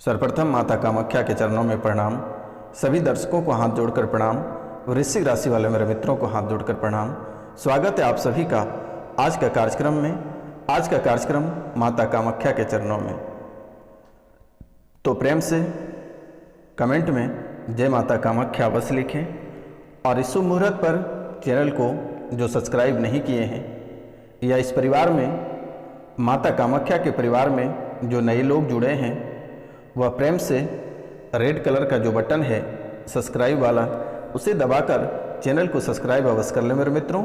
सर्वप्रथम माता कामाख्या के चरणों में प्रणाम। सभी दर्शकों को हाथ जोड़कर प्रणाम। वृश्चिक राशि वाले मेरे मित्रों को हाथ जोड़कर प्रणाम। स्वागत है आप सभी का आज का कार्यक्रम में। आज का कार्यक्रम माता कामाख्या के चरणों में। तो प्रेम से कमेंट में जय माता कामाख्या अवश्य लिखें और इस शुभ मुहूर्त पर चैनल को जो सब्सक्राइब नहीं किए हैं या इस परिवार में माता कामाख्या के परिवार में जो नए लोग जुड़े हैं वह प्रेम से रेड कलर का जो बटन है सब्सक्राइब वाला उसे दबाकर चैनल को सब्सक्राइब अवश्य कर लें मेरे मित्रों,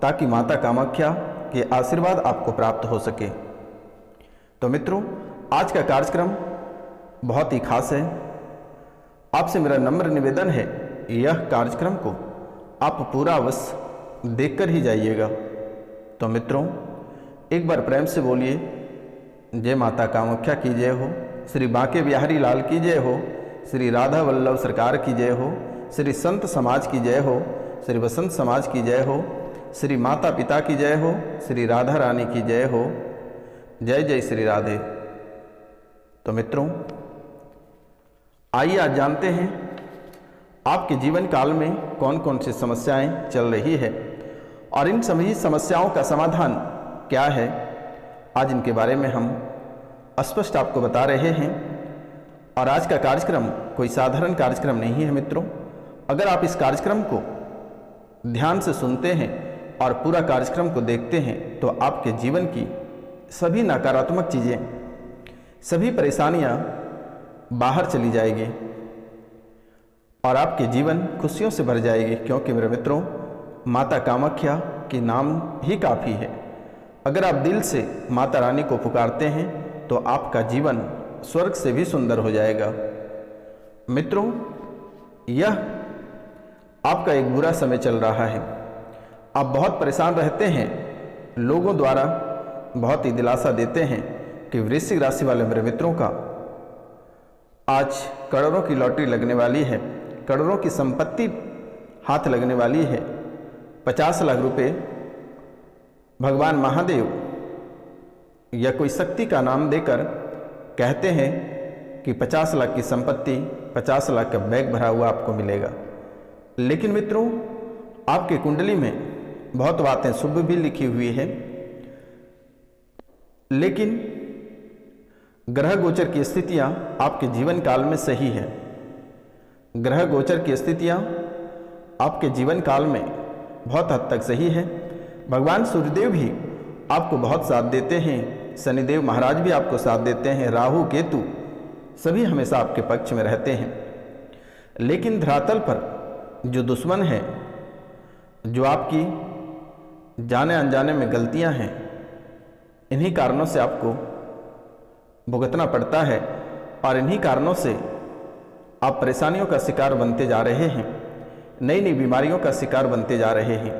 ताकि माता कामाख्या के आशीर्वाद आपको प्राप्त हो सके। तो मित्रों, आज का कार्यक्रम बहुत ही खास है। आपसे मेरा नम्र निवेदन है, यह कार्यक्रम को आप पूरा अवश्य देखकर ही जाइएगा। तो मित्रों, एक बार प्रेम से बोलिए जय माता कामाख्या की जय हो, श्री बांके बिहारी लाल की जय हो, श्री राधा वल्लभ सरकार की जय हो, श्री संत समाज की जय हो, श्री वसंत समाज की जय हो, श्री माता पिता की जय हो, श्री राधा रानी की जय हो। जय जय श्री राधे। तो मित्रों, आइए आज जानते हैं आपके जीवन काल में कौन कौन सी समस्याएं चल रही है और इन सभी समस्याओं का समाधान क्या है। आज इनके बारे में हम स्पष्ट आपको बता रहे हैं। और आज का कार्यक्रम कोई साधारण कार्यक्रम नहीं है मित्रों। अगर आप इस कार्यक्रम को ध्यान से सुनते हैं और पूरा कार्यक्रम को देखते हैं तो आपके जीवन की सभी नकारात्मक चीज़ें, सभी परेशानियां बाहर चली जाएगी और आपके जीवन खुशियों से भर जाएगी। क्योंकि मेरे मित्रों, माता कामाख्या के नाम ही काफ़ी है। अगर आप दिल से माता रानी को पुकारते हैं तो आपका जीवन स्वर्ग से भी सुंदर हो जाएगा। मित्रों, यह आपका एक बुरा समय चल रहा है। आप बहुत परेशान रहते हैं। लोगों द्वारा बहुत ही दिलासा देते हैं कि वृश्चिक राशि वाले मेरे मित्रों का आज करोड़ों की लॉटरी लगने वाली है, करोड़ों की संपत्ति हाथ लगने वाली है। 50 लाख रुपए भगवान महादेव या कोई शक्ति का नाम देकर कहते हैं कि 50 लाख की संपत्ति, 50 लाख का बैग भरा हुआ आपको मिलेगा। लेकिन मित्रों, आपके कुंडली में बहुत बातें शुभ भी लिखी हुई है, लेकिन ग्रह गोचर की स्थितियां आपके जीवन काल में सही है। ग्रह गोचर की स्थितियां आपके जीवन काल में बहुत हद तक सही है। भगवान सूर्यदेव भी आपको बहुत साथ देते हैं, शनिदेव महाराज भी आपको साथ देते हैं, राहु केतु सभी हमेशा आपके पक्ष में रहते हैं। लेकिन धरातल पर जो दुश्मन है, जो आपकी जाने अनजाने में गलतियां हैं, इन्हीं कारणों से आपको भुगतना पड़ता है और इन्हीं कारणों से आप परेशानियों का शिकार बनते जा रहे हैं, नई नई बीमारियों का शिकार बनते जा रहे हैं।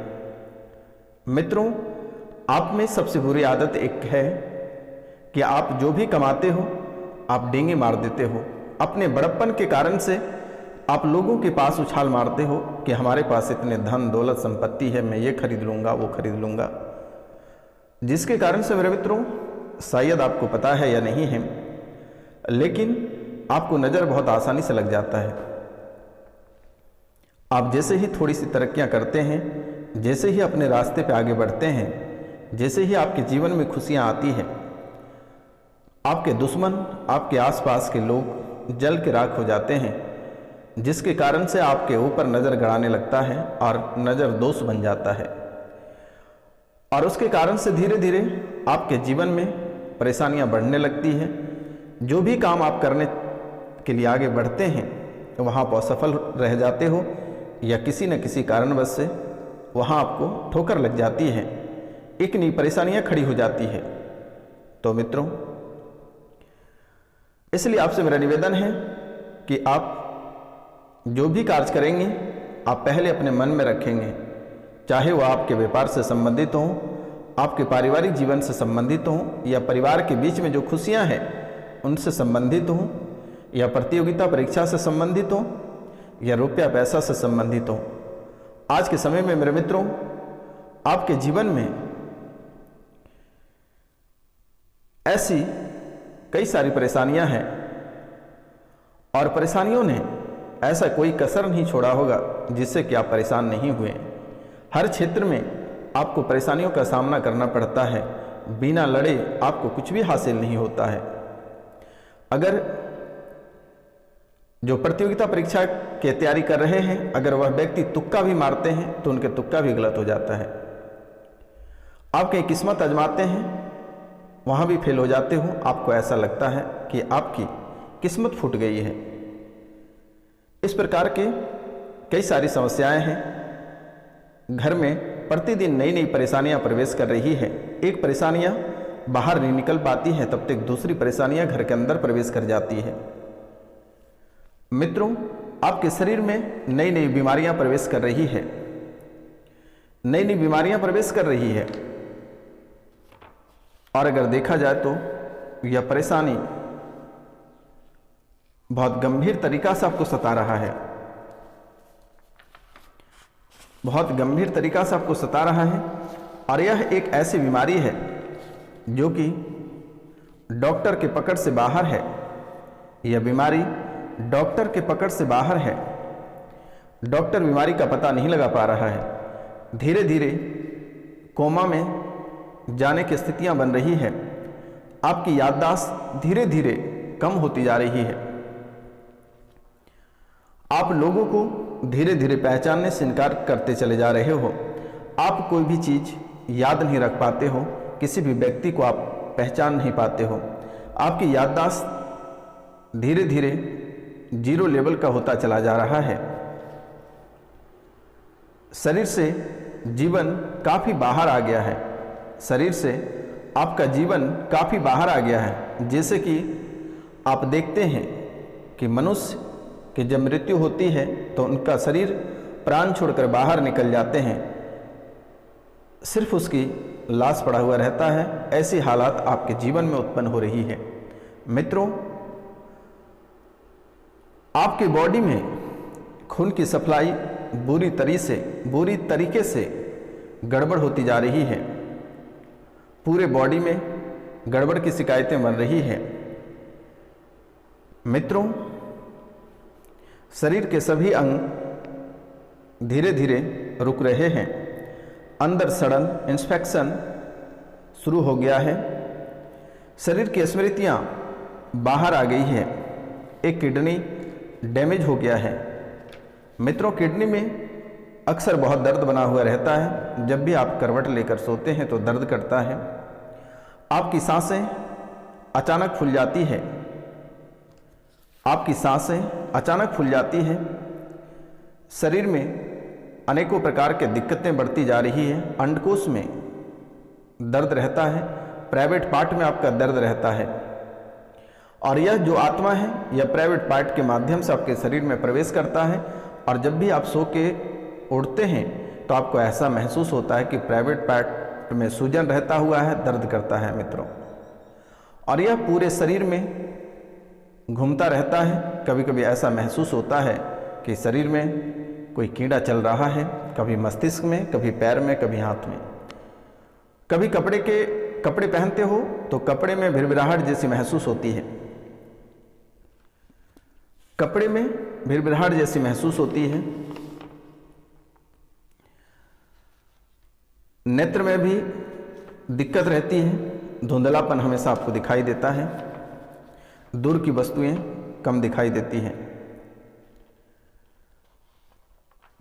मित्रों, आप में सबसे बुरी आदत एक है कि आप जो भी कमाते हो आप डींगे मार देते हो। अपने बड़प्पन के कारण से आप लोगों के पास उछाल मारते हो कि हमारे पास इतने धन दौलत संपत्ति है, मैं ये खरीद लूँगा, वो खरीद लूँगा। जिसके कारण से मेरे मित्रों, शायद आपको पता है या नहीं है, लेकिन आपको नज़र बहुत आसानी से लग जाता है। आप जैसे ही थोड़ी सी तरक्कियाँ करते हैं, जैसे ही अपने रास्ते पे आगे बढ़ते हैं, जैसे ही आपके जीवन में खुशियाँ आती हैं, आपके दुश्मन, आपके आसपास के लोग जल के राख हो जाते हैं, जिसके कारण से आपके ऊपर नज़र गड़ाने लगता है और नज़र दोष बन जाता है। और उसके कारण से धीरे धीरे आपके जीवन में परेशानियां बढ़ने लगती हैं। जो भी काम आप करने के लिए आगे बढ़ते हैं वहाँ पर असफल रह जाते हो या किसी न किसी कारणवश से वहाँ आपको ठोकर लग जाती है, एक नई परेशानियाँ खड़ी हो जाती है। तो मित्रों, इसलिए आपसे मेरा निवेदन है कि आप जो भी कार्य करेंगे आप पहले अपने मन में रखेंगे, चाहे वह आपके व्यापार से संबंधित हों, आपके पारिवारिक जीवन से संबंधित हों, या परिवार के बीच में जो खुशियां हैं उनसे संबंधित हों, या प्रतियोगिता परीक्षा से संबंधित हों, या रुपया पैसा से संबंधित हों। आज के समय में मेरे मित्रों, आपके जीवन में ऐसी कई सारी परेशानियां हैं और परेशानियों ने ऐसा कोई कसर नहीं छोड़ा होगा जिससे कि आप परेशान नहीं हुए। हर क्षेत्र में आपको परेशानियों का सामना करना पड़ता है, बिना लड़े आपको कुछ भी हासिल नहीं होता है। अगर जो प्रतियोगिता परीक्षा की तैयारी कर रहे हैं, अगर वह व्यक्ति तुक्का भी मारते हैं तो उनके तुक्का भी गलत हो जाता है। आप कहीं किस्मत आजमाते हैं, वहाँ भी फेल हो जाते हो, आपको ऐसा लगता है कि आपकी किस्मत फूट गई है। इस प्रकार के कई सारी समस्याएं हैं। घर में प्रतिदिन नई नई परेशानियां प्रवेश कर रही है। एक परेशानियां बाहर नहीं निकल पाती है, तब तक दूसरी परेशानियां घर के अंदर प्रवेश कर जाती है। मित्रों, आपके शरीर में नई नई बीमारियां प्रवेश कर रही है, नई नई बीमारियां प्रवेश कर रही है। और अगर देखा जाए तो यह परेशानी बहुत गंभीर तरीका से आपको सता रहा है, बहुत गंभीर तरीका से आपको सता रहा है। और यह एक ऐसी बीमारी है जो कि डॉक्टर के पकड़ से बाहर है। यह बीमारी डॉक्टर के पकड़ से बाहर है। डॉक्टर बीमारी का पता नहीं लगा पा रहा है। धीरे धीरे कोमा में जाने की स्थितियां बन रही है। आपकी याददाश्त धीरे धीरे कम होती जा रही है। आप लोगों को धीरे धीरे पहचानने से इनकार करते चले जा रहे हो। आप कोई भी चीज़ याद नहीं रख पाते हो, किसी भी व्यक्ति को आप पहचान नहीं पाते हो। आपकी याददाश्त धीरे धीरे जीरो लेवल का होता चला जा रहा है। शरीर से जीवन काफ़ी बाहर आ गया है। शरीर से आपका जीवन काफ़ी बाहर आ गया है। जैसे कि आप देखते हैं कि मनुष्य कि जब मृत्यु होती है तो उनका शरीर प्राण छोड़कर बाहर निकल जाते हैं, सिर्फ उसकी लाश पड़ा हुआ रहता है। ऐसी हालात आपके जीवन में उत्पन्न हो रही है। मित्रों, आपकी बॉडी में खून की सप्लाई बुरी तरीके से गड़बड़ होती जा रही है। पूरे बॉडी में गड़बड़ की शिकायतें बन रही है। मित्रों, शरीर के सभी अंग धीरे धीरे रुक रहे हैं। अंदर सड़न, इन्फेक्शन शुरू हो गया है। शरीर की स्मृतियां बाहर आ गई है। एक किडनी डैमेज हो गया है। मित्रों, किडनी में अक्सर बहुत दर्द बना हुआ रहता है। जब भी आप करवट लेकर सोते हैं तो दर्द करता है। आपकी सांसें अचानक फूल जाती है। आपकी सांसें अचानक फूल जाती है। शरीर में अनेकों प्रकार के दिक्कतें बढ़ती जा रही है। अंडकोश में दर्द रहता है, प्राइवेट पार्ट में आपका दर्द रहता है। और यह जो आत्मा है, यह प्राइवेट पार्ट के माध्यम से आपके शरीर में प्रवेश करता है। और जब भी आप सो के उठते हैं तो आपको ऐसा महसूस होता है कि प्राइवेट पार्ट में सूजन रहता हुआ है, दर्द करता है। मित्रों, और यह पूरे शरीर में घूमता रहता है। कभी कभी ऐसा महसूस होता है कि शरीर में कोई कीड़ा चल रहा है, कभी मस्तिष्क में, कभी पैर में, कभी हाथ में। कभी कपड़े पहनते हो तो कपड़े में भिरभिराहट जैसी महसूस होती है। कपड़े में भिरभिराहट जैसी महसूस होती है। नेत्र में भी दिक्कत रहती है। धुंधलापन हमेशा आपको दिखाई देता है। दूर की वस्तुएं कम दिखाई देती हैं।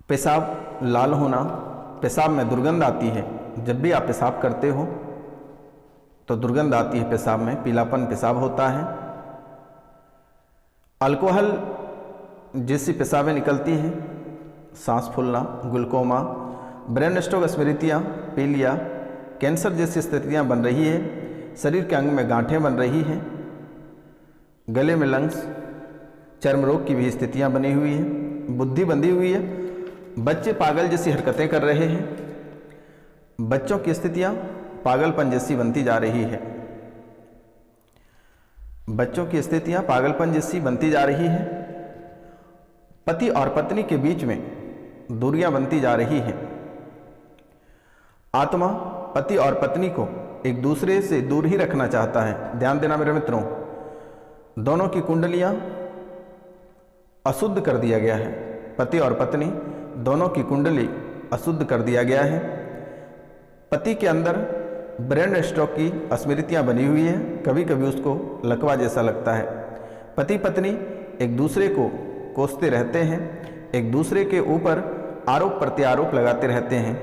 पेशाब लाल होना, पेशाब में दुर्गंध आती है। जब भी आप पेशाब करते हो तो दुर्गंध आती है पेशाब में, पीलापन पेशाब होता है। अल्कोहल जैसी पेशाबें निकलती हैं। सांस फूलना, ग्लूकोमा, ब्रेन स्ट्रोक, स्मृतियाँ, पीलिया, कैंसर जैसी स्थितियाँ बन रही है। शरीर के अंग में गांठें बन रही हैं। गले में लंग्स, चर्म रोग की भी स्थितियां बनी हुई है। बुद्धि बंधी हुई है। बच्चे पागल जैसी हरकतें कर रहे हैं। बच्चों की स्थितियां पागलपन जैसी बनती जा रही है। बच्चों की स्थितियां पागलपन जैसी बनती जा रही है। पति और पत्नी के बीच में दूरियां बनती जा रही हैं। आत्मा पति और पत्नी को एक दूसरे से दूर ही रखना चाहता है। ध्यान देना मेरे मित्रों, दोनों की कुंडलियां अशुद्ध कर दिया गया है। पति और पत्नी दोनों की कुंडली अशुद्ध कर दिया गया है। पति के अंदर ब्रेन स्ट्रोक की स्मृतियाँ बनी हुई है, कभी कभी उसको लकवा जैसा लगता है। पति पत्नी एक दूसरे को कोसते रहते हैं, एक दूसरे के ऊपर आरोप प्रत्यारोप लगाते रहते हैं।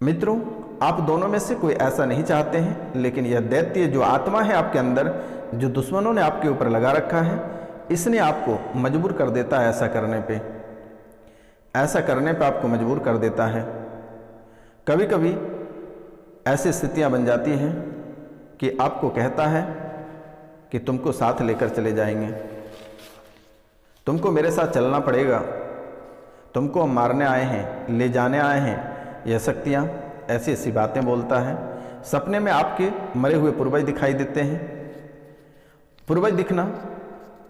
मित्रों, आप दोनों में से कोई ऐसा नहीं चाहते हैं, लेकिन यह दैत्य जो आत्मा है आपके अंदर, जो दुश्मनों ने आपके ऊपर लगा रखा है, इसने आपको मजबूर कर देता है ऐसा करने पे। ऐसा करने पे आपको मजबूर कर देता है। कभी कभी ऐसी स्थितियां बन जाती हैं कि आपको कहता है कि तुमको साथ लेकर चले जाएंगे, तुमको मेरे साथ चलना पड़ेगा, तुमको हम मारने आए हैं, ले जाने आए हैं। यह शक्तियाँ ऐसी ऐसी बातें बोलता है। सपने में आपके मरे हुए पूर्वज दिखाई देते हैं। पूर्वज दिखना,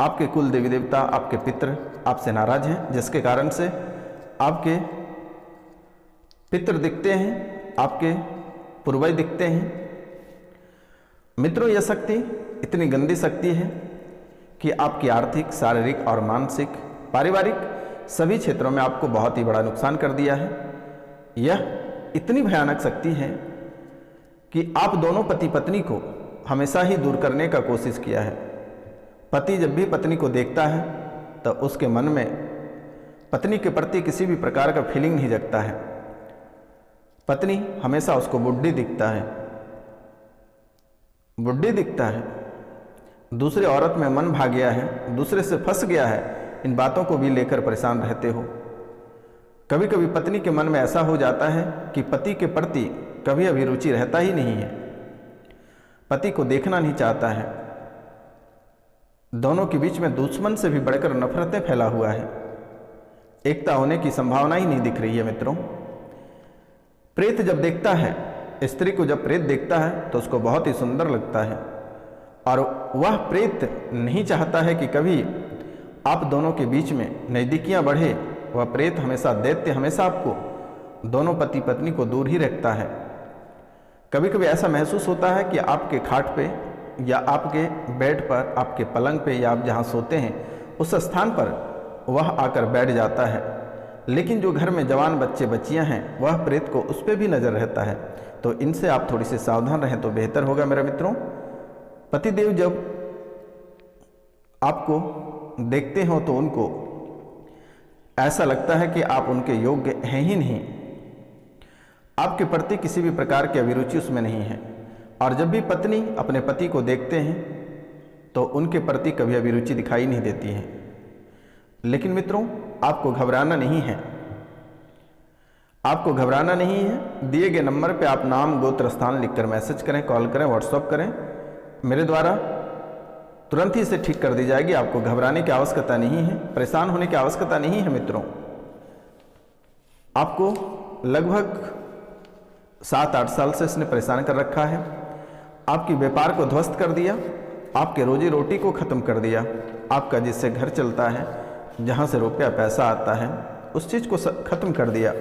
आपके कुल देवी देवता, आपके पितृ आपसे नाराज हैं, जिसके कारण से आपके पितृ दिखते हैं, आपके पूर्वज दिखते हैं। मित्रों, यह शक्ति इतनी गंदी शक्ति है कि आपकी आर्थिक, शारीरिक और मानसिक, पारिवारिक सभी क्षेत्रों में आपको बहुत ही बड़ा नुकसान कर दिया है। यह इतनी भयानक शक्ति है कि आप दोनों पति पत्नी को हमेशा ही दूर करने का कोशिश किया है। पति जब भी पत्नी को देखता है तो उसके मन में पत्नी के प्रति किसी भी प्रकार का फीलिंग नहीं जगता है। पत्नी हमेशा उसको बुढ़ी दिखता है, बुढ़ी दिखता है। दूसरे औरत में मन भाग गया है, दूसरे से फंस गया है। इन बातों को भी लेकर परेशान रहते हो। कभी कभी पत्नी के मन में ऐसा हो जाता है कि पति के प्रति कभी अभिरुचि रहता ही नहीं है, पति को देखना नहीं चाहता है। दोनों के बीच में दुश्मन से भी बढ़कर नफरतें फैला हुआ है। एकता होने की संभावना ही नहीं दिख रही है। मित्रों, प्रेत जब देखता है, स्त्री को जब प्रेत देखता है तो उसको बहुत ही सुंदर लगता है, और वह प्रेत नहीं चाहता है कि कभी आप दोनों के बीच में नज़दीकियाँ बढ़े। वह प्रेत हमेशा, दैत्य हमेशा आपको, दोनों पति पत्नी को दूर ही रखता है। कभी कभी ऐसा महसूस होता है कि आपके खाट पे या आपके बेड पर, आपके पलंग पे, या आप जहाँ सोते हैं उस स्थान पर वह आकर बैठ जाता है। लेकिन जो घर में जवान बच्चे बच्चियां हैं, वह प्रेत को उस पर भी नज़र रहता है। तो इनसे आप थोड़ी सी सावधान रहें तो बेहतर होगा मेरे मित्रों। पतिदेव जब आपको देखते हो तो उनको ऐसा लगता है कि आप उनके योग्य हैं ही नहीं, आपके प्रति किसी भी प्रकार की अभिरुचि उसमें नहीं है। और जब भी पत्नी अपने पति को देखते हैं तो उनके प्रति कभी अभिरुचि दिखाई नहीं देती है। लेकिन मित्रों, आपको घबराना नहीं है, आपको घबराना नहीं है। दिए गए नंबर पे आप नाम, गोत्र, स्थान लिखकर मैसेज करें, कॉल करें, व्हाट्सअप करें। मेरे द्वारा तुरंत ही इसे ठीक कर दी जाएगी। आपको घबराने की आवश्यकता नहीं है, परेशान होने की आवश्यकता नहीं है। मित्रों, आपको लगभग 7-8 साल से इसने परेशान कर रखा है। आपकी व्यापार को ध्वस्त कर दिया, आपके रोजी रोटी को खत्म कर दिया। आपका जिससे घर चलता है, जहाँ से रुपया पैसा आता है, उस चीज़ को खत्म कर दिया।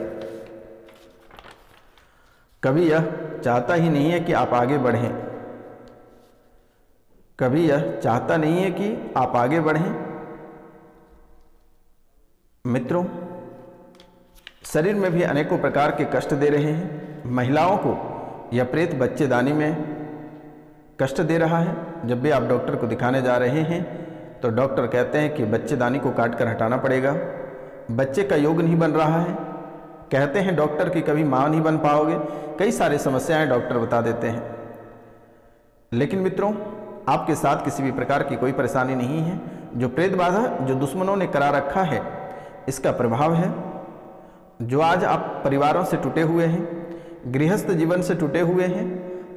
कभी यह चाहता ही नहीं है कि आप आगे बढ़ें, कभी यह चाहता नहीं है कि आप आगे बढ़ें। मित्रों, शरीर में भी अनेकों प्रकार के कष्ट दे रहे हैं। महिलाओं को यह प्रेत बच्चेदानी में कष्ट दे रहा है। जब भी आप डॉक्टर को दिखाने जा रहे हैं तो डॉक्टर कहते हैं कि बच्चेदानी को काट कर हटाना पड़ेगा, बच्चे का योग नहीं बन रहा है। कहते हैं डॉक्टर कि कभी माँ नहीं बन पाओगे, कई सारी समस्याएं डॉक्टर बता देते हैं। लेकिन मित्रों, आपके साथ किसी भी प्रकार की कोई परेशानी नहीं है। जो प्रेत बाधा जो दुश्मनों ने करा रखा है, इसका प्रभाव है। जो आज आप परिवारों से टूटे हुए हैं, गृहस्थ जीवन से टूटे हुए हैं,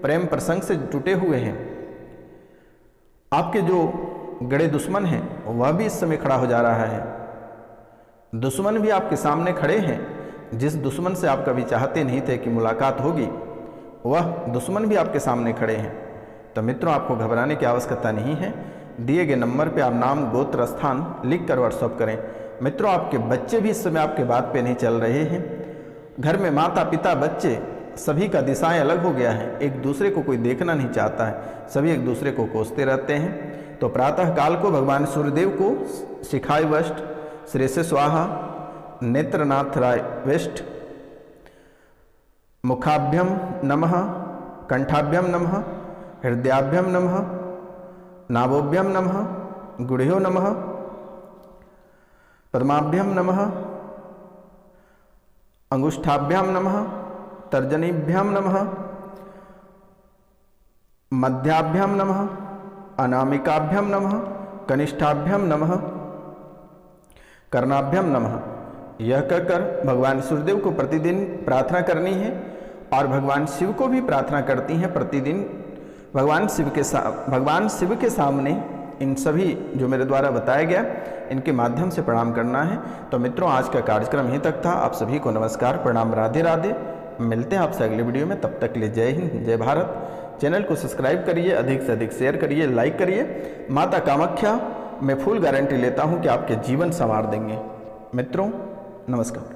प्रेम प्रसंग से टूटे हुए हैं, आपके जो गड़े दुश्मन हैं वह भी इस समय खड़ा हो जा रहा है। दुश्मन भी आपके सामने खड़े हैं। जिस दुश्मन से आप कभी चाहते नहीं थे कि मुलाकात होगी, वह दुश्मन भी आपके सामने खड़े हैं। तो मित्रों, आपको घबराने की आवश्यकता नहीं है। दिए गए नंबर पे आप नाम, गोत्र, स्थान लिख कर व्हाट्सअप करें। मित्रों, आपके बच्चे भी इस समय आपके बात पे नहीं चल रहे हैं। घर में माता पिता, बच्चे सभी का दिशाएं अलग हो गया है, एक दूसरे को कोई देखना नहीं चाहता है, सभी एक दूसरे को कोसते रहते हैं। तो प्रातः काल को भगवान सूर्यदेव को शिखाय वष्ट, श्रेष्ठ स्वाहा, नेत्रनाथ राय वेष्ट, मुखाभ्यम नमः, कंठाभ्यम नमः, हृदयाभ्यम नमः, नाभोभ्यम नमः, गुड़्यो नमः, पद्माभ्यम नमः, अंगुष्ठाभ्याम नमः, तर्जनीभ्याम नमः, मध्याभ्याम नमः, अनामिकाभ्याम नमः, कनिष्ठाभ्याम नमः, कर्णाभ्याम नमः। यह कहकर भगवान सूर्यदेव को प्रतिदिन प्रार्थना करनी है और भगवान शिव को भी प्रार्थना करती हैं प्रतिदिन। भगवान शिव के सामने इन सभी जो मेरे द्वारा बताया गया इनके माध्यम से प्रणाम करना है। तो मित्रों, आज का कार्यक्रम यहीं तक था। आप सभी को नमस्कार, प्रणाम, राधे राधे। मिलते हैं आपसे अगले वीडियो में, तब तक के लिए जय हिंद, जय भारत। चैनल को सब्सक्राइब करिए, अधिक से अधिक शेयर करिए, लाइक करिए। माता कामाख्या मैं फुल गारंटी लेता हूँ कि आपके जीवन संवार देंगे। मित्रों नमस्कार।